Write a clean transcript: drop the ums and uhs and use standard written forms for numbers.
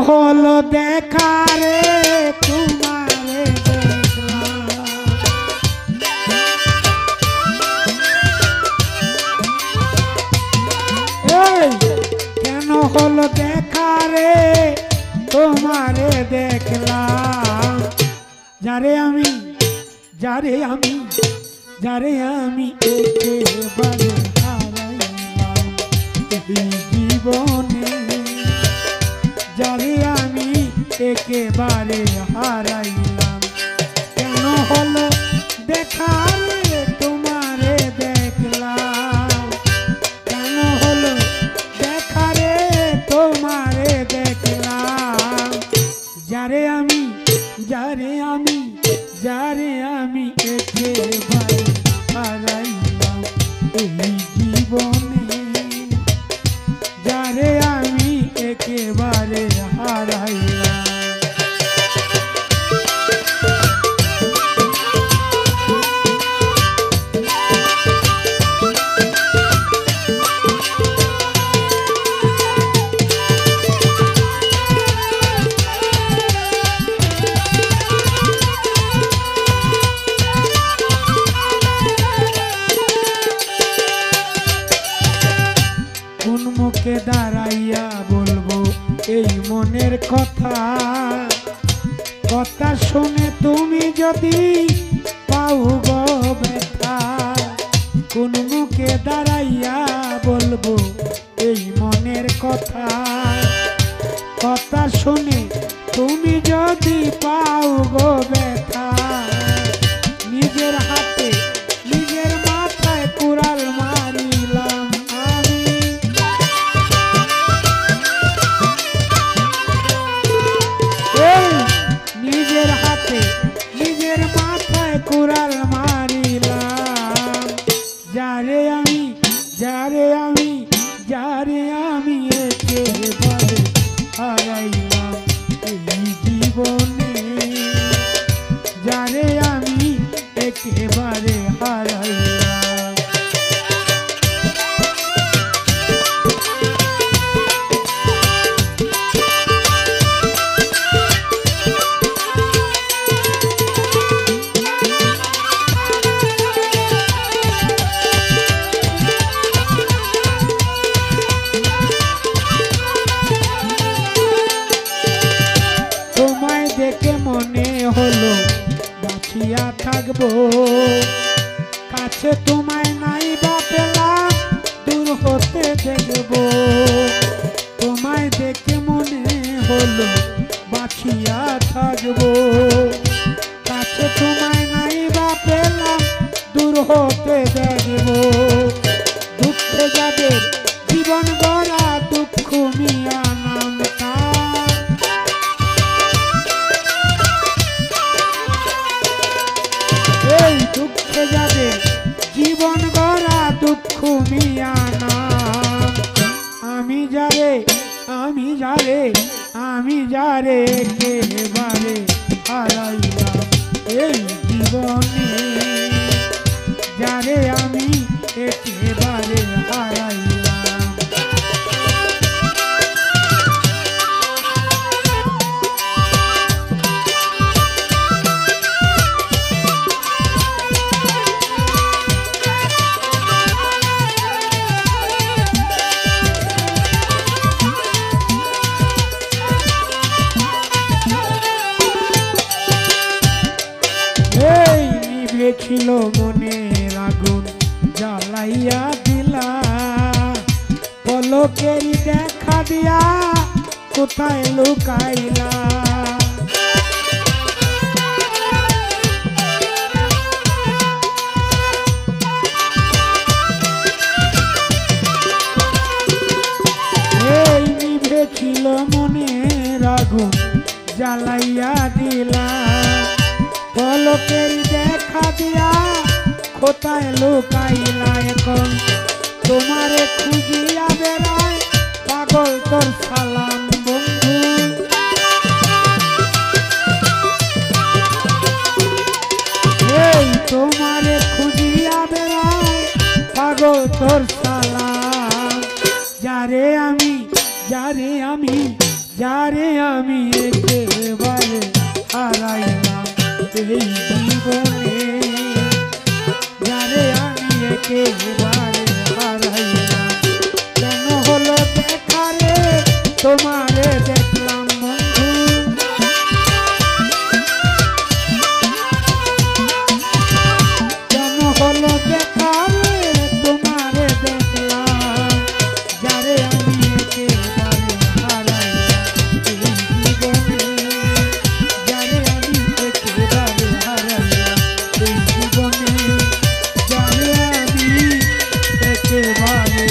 হলো দেখা রে তোমারে দেখলাম, এই কেন হলো দেখা রে তোমারে দেখলাম, যারে আমি যারে আমি যারে আমি একেবারে হারাইলাম এই জীবনে, যারে আমি একেবারে হারাইলাম। কেন হলো দেখা রে তোমারে দেখলাম, কেন হলো দেখা রে তোমারে দেখলাম, যারে আমি যারে আমি যারে আমি একেবারে হারাইলাম এই জীবনে, যারে আমি একেবারে হারাইলাম। কোন মুখে দাঁড়াইয়া বলবো এই মনের কথা, কথা শুনে তুমি যদি পাও গো ব্যথা, কোন মুখে দাঁড়াইয়া বলবো এই মনের কথা, কথা শুনে তুমি যদি পাও গো ব্যথা, নিজের হাতে নিজের মাথায় কুড়াল মারিলাম আমি, নিজের হাতে নিজের মাথায় কুড়াল মারিলাম, যারে আমি যারে আমি যারে আমি একেবারে হারাইলাম এই জীবনে, যারে আমি একেবারে হারাইলাম। তোমায় দেখে মনে হলো বাঁচিয়া থাকবো, কাছে তোমায় নাই বা পেলাম দূর হতে দেখবো, তোমায় দেখে মনে হলো বাঁচিয়া থাকবো, কাছে তোমায় নাই বা পেলাম দূর হতে দেখবো, দুঃখে যাদের জীবন গড়া দুঃখ মিয়া নামটা, এই দুঃখে যাদের জীবন গড়া দুঃখ মিয়া নাম, আমি যারে আমি যারে আমি যারে একেবারে হারাইলাম এই জীবনে, যারে আমি একেবারে হারাইলাম। ছিল মনের আগুন জ্বালাইয়া দিলা, পলকেরই দেখা দিয়া কোথায় লুকাইলা, এই নিভেছিল মনের আগুন জ্বালাইয়া দিলা, পলকেরই দেখা দিয়া কোথায় লুকাইলা, এখন তোমারে খুঁজিয়া বেড়ায় পাগল তোর সালাম বন্ধু, এই তোমারে খুঁজিয়া বেড়ায় পাগল তোর সালাম, যারে আমি যারে আমি যারে আমি একেবারে হারাইলাম এই জীবনে, যারে আমি একেবারে হারাইলাম। কেন হলো দেখা রে তোমারে দেখলাম বন্ধু, কেন হলো দেখা রে তোমারে দেখলাম, যারে আমি একেবারে হারাইলাম এই জীবনে, যারে আমি একেবারে হারাইলাম এই জীবনে, যারে আমি একেবারে